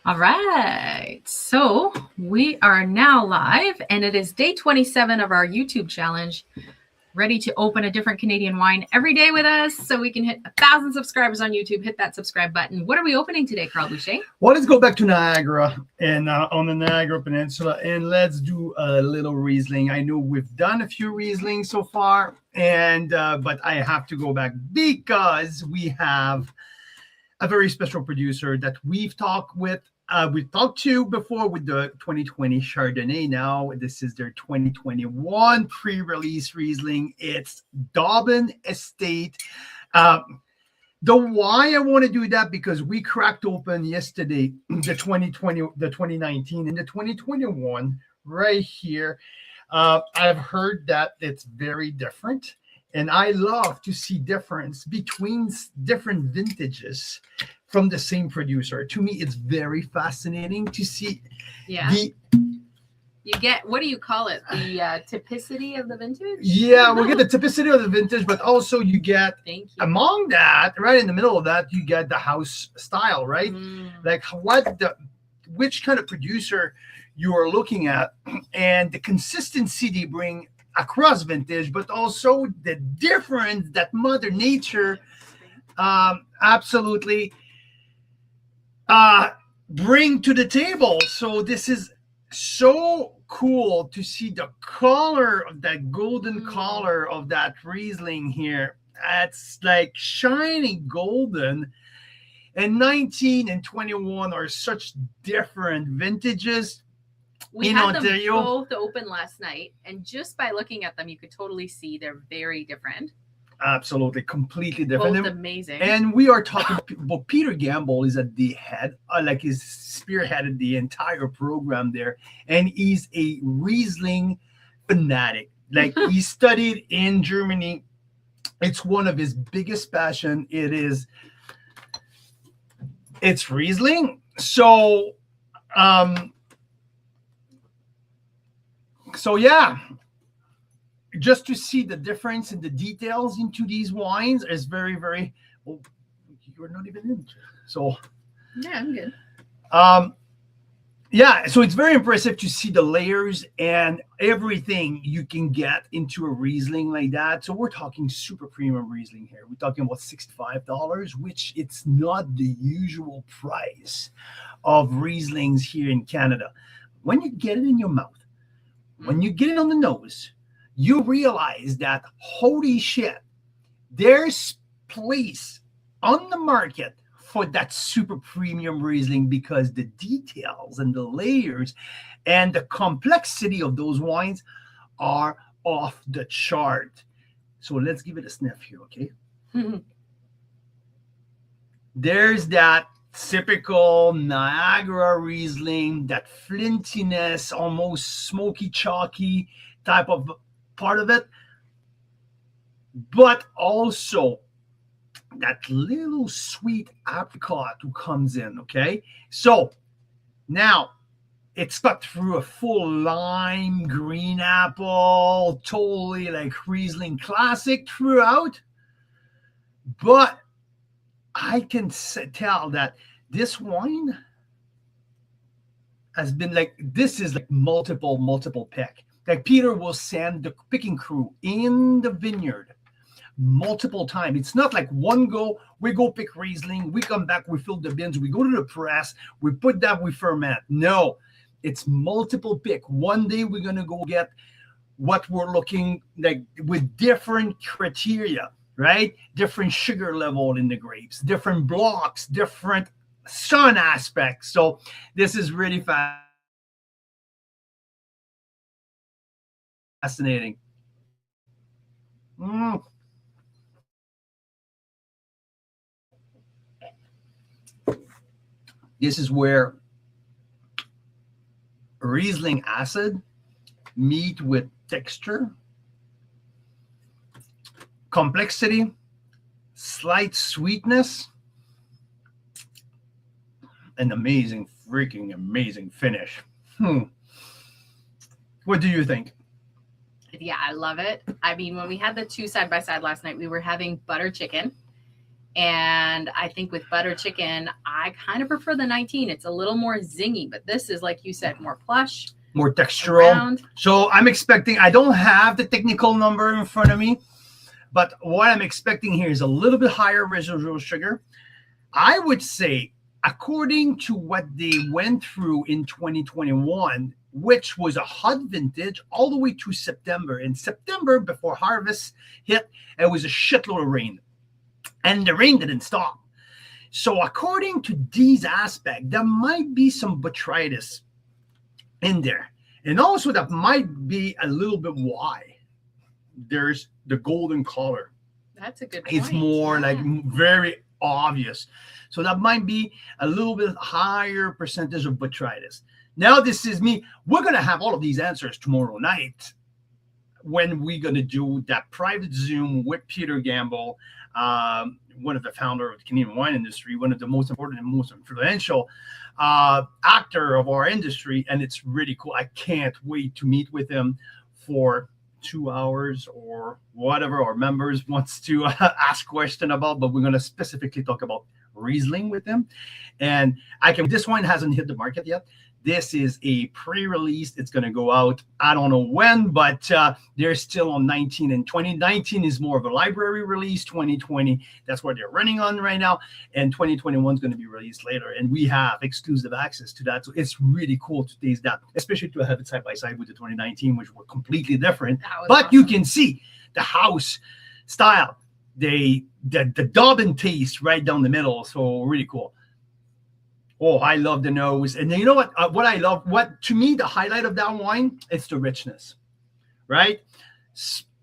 All right, so we are now live, and it is day 27 of our YouTube challenge. Ready to open a different Canadian wine every day with us so we can hit 1,000 subscribers on YouTube. Hit that subscribe button. What are we opening today, Carl Boucher? Well, let's go back to Niagara and on the Niagara Peninsula, and let's do a little Riesling. I know we've done a few Riesling so far, and but I have to go back because we have a very special producer that we've talked to before with the 2020 Chardonnay. Now this is their 2021 pre-release Riesling. It's Dobbin Estate. The why I want to do that, because we cracked open yesterday the 2020, the 2019, and the 2021 right here. I've heard that it's very different, and I love to see difference between different vintages from the same producer. To me, it's very fascinating to see. Yeah. You get, what do you call it? The typicity of the vintage? Yeah, we'll get the typicity of the vintage, but also you get, among that, right in the middle of that, you get the house style, right? Like which kind of producer you are looking at, and the consistency they bring across vintage, but also the difference that Mother Nature absolutely bring to the table. So this is so cool to see the color of that golden color of that Riesling here. It's like shiny golden. And 19 and 21 are such different vintages. We had them both open last night, and just by looking at them, you could totally see they're very different. Absolutely, completely different. Both amazing. And we are talking about Peter Gamble is at the head, like he's spearheaded the entire program there, and he's a Riesling fanatic. Like he studied in Germany. It's one of his biggest passion. It's Riesling. So yeah, just to see the difference in the details into these wines is very, very. Well, you're not even in. So yeah, I'm good. Yeah, so it's very impressive to see the layers and everything you can get into a Riesling like that. So we're talking super premium Riesling here. We're talking about $65, which it's not the usual price of Rieslings here in Canada. When you get it in your mouth, when you get it on the nose, you realize that, holy shit, there's place on the market for that super premium Riesling, because the details and the layers and the complexity of those wines are off the chart. So let's give it a sniff here, okay? There's that typical Niagara Riesling, that flintiness, almost smoky, chalky type of part of it, but also that little sweet apricot who comes in, okay? So now it's cut through a full lime, green apple, totally like Riesling classic throughout, but I can tell that this wine has been like, this is like multiple pick. Like Peter will send the picking crew in the vineyard multiple times. It's not like one go, we go pick Riesling, we come back, we fill the bins, we go to the press, we put that, we ferment. No, it's multiple pick. One day we're going to go get what we're looking like with different criteria, right? Different sugar level in the grapes, different blocks, different sun aspects. So this is really fascinating. This is where Riesling acid meet with texture, complexity, slight sweetness, an freaking amazing finish. What do you think? Yeah, I love it. I mean, when we had the two side by side last night, we were having butter chicken, And I think with butter chicken, I kind of prefer the 19. It's a little more zingy, but this is, like you said, more plush, more textural. Round. So I'm expecting, I don't have the technical number in front of me, but what I'm expecting here is a little bit higher residual sugar. I would say, according to what they went through in 2021, which was a hot vintage all the way to September. In September, before harvest hit, it was a shitload of rain. And the rain didn't stop. So according to these aspects, there might be some botrytis in there. And also that might be a little bit why there's the golden color. That's a good point. It's more like very obvious. So that might be a little bit higher percentage of botrytis. Now this is me. We're going to have all of these answers tomorrow night when we're going to do that private Zoom with Peter Gamble, one of the founder of the Canadian wine industry, one of the most important and most influential actor of our industry. And it's really cool. I can't wait to meet with him for 2 hours or whatever our members wants to ask question about, but we're going to specifically talk about Riesling with him. And this wine hasn't hit the market yet. This is a pre-release. It's going to go out, I don't know when, but they're still on 19 and 20. 19 is more of a library release. 2020, that's what they're running on right now. And 2021 is going to be released later. And we have exclusive access to that. So it's really cool to taste that, especially to have it side by side with the 2019, which were completely different. But awesome. You can see the house style, the Dobbin taste right down the middle. So really cool. Oh, I love the nose. And you know what? What I love, to me, the highlight of that wine, it's the richness, right?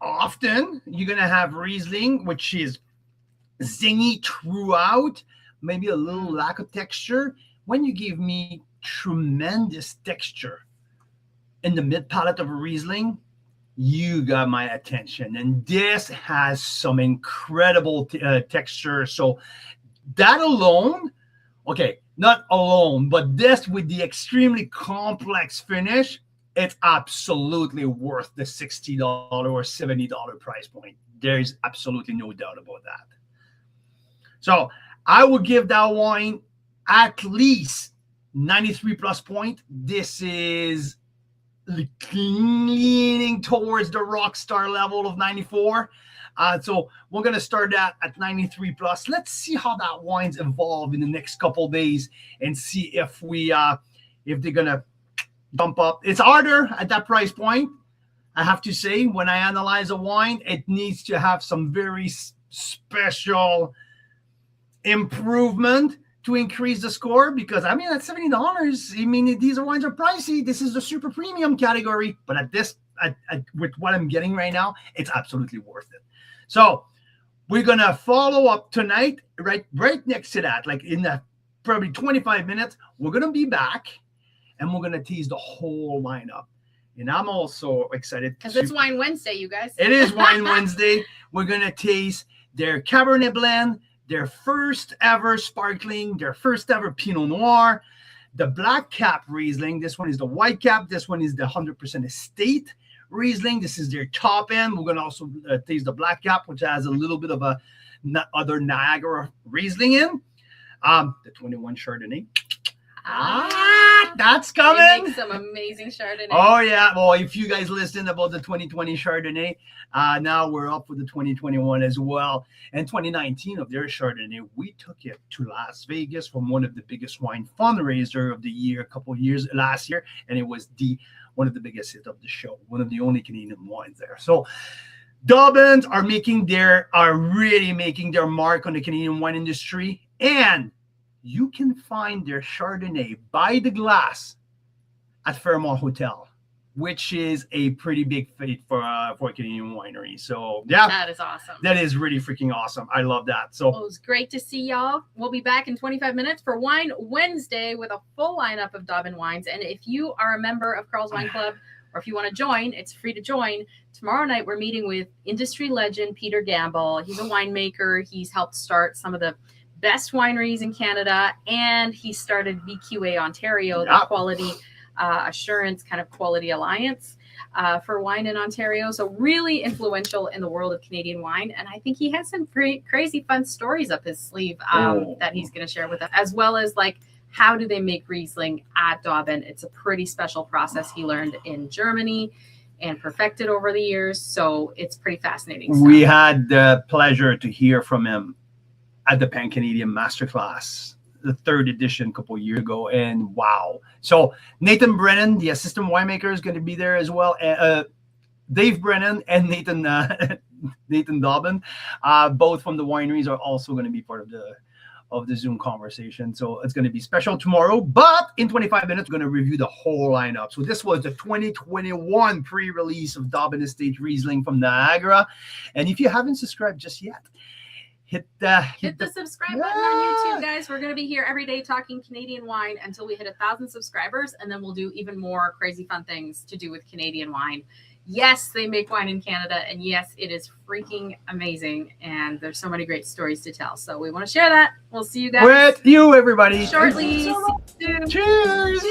Often you're going to have Riesling, which is zingy throughout, maybe a little lack of texture. When you give me tremendous texture in the mid palate of a Riesling, you got my attention. And this has some incredible texture. So that alone, okay, not alone, but this with the extremely complex finish, it's absolutely worth the $60 or $70 price point. There's absolutely no doubt about that. So I would give that wine at least 93 plus point. This is leaning towards the Rockstar level of 94. So we're going to start that at 93 plus. Let's see how that wine's evolve in the next couple of days and see if they're going to jump up. It's harder at that price point. I have to say, when I analyze a wine, it needs to have some very special improvement to increase the score, because I mean, at $70, I mean, these wines are pricey. This is the super premium category, but at this, with what I'm getting right now, it's absolutely worth it. So we're going to follow up tonight, right next to that, like in that probably 25 minutes, we're going to be back and we're going to tease the whole lineup. And I'm also excited. Because it's Wine Wednesday, you guys. It is Wine Wednesday. We're going to taste their Cabernet blend, their first ever sparkling, their first ever Pinot Noir, the black cap Riesling. This one is the white cap. This one is the 100% estate Riesling. This is their top end. We're going to also taste the black cap, which has a little bit of a other Niagara Riesling in. The 21 Chardonnay. That's coming. They make some amazing Chardonnay. Oh, yeah. Well, if you guys listened about the 2020 Chardonnay, now we're up with the 2021 as well. And 2019 of their Chardonnay, we took it to Las Vegas from one of the biggest wine fundraiser of the year, a couple of years last year. And it was one of the biggest hits of the show, one of the only Canadian wines there. So Dobbins are really making their mark on the Canadian wine industry. And you can find their Chardonnay by the glass at Fairmont Hotel, which is a pretty big feat for a Canadian winery. So yeah, that is awesome. That is really freaking awesome. I love that. So well, it was great to see y'all. We'll be back in 25 minutes for Wine Wednesday with a full lineup of Dobbin wines. And if you are a member of Carl's Wine Club, or if you want to join, it's free to join. Tomorrow night, we're meeting with industry legend Peter Gamble. He's a winemaker. He's helped start some of the best wineries in Canada, and he started VQA Ontario, the quality Assurance kind of quality alliance for wine in Ontario. So really influential in the world of Canadian wine. And I think he has some pretty crazy fun stories up his sleeve that he's going to share with us, as well as like, how do they make Riesling at Dauben? It's a pretty special process he learned in Germany and perfected over the years. So it's pretty fascinating stuff. We had the pleasure to hear from him at the Pan Canadian Masterclass, the 3rd edition a couple of years ago. And wow. So Nathan Brennan, the assistant winemaker, is going to be there as well. Dave Brennan and Nathan Dauben, both from the wineries, are also going to be part of the Zoom conversation. So it's going to be special tomorrow, but in 25 minutes, we're going to review the whole lineup. So this was the 2021 pre-release of Dauben Estate Riesling from Niagara. And if you haven't subscribed just yet, hit the subscribe button on YouTube, guys. We're going to be here every day talking Canadian wine until we hit 1,000 subscribers. And then we'll do even more crazy fun things to do with Canadian wine. Yes, they make wine in Canada, and yes, it is freaking amazing, and there's so many great stories to tell. So we want to share that. We'll see you guys with you, everybody. shortly. Cheers.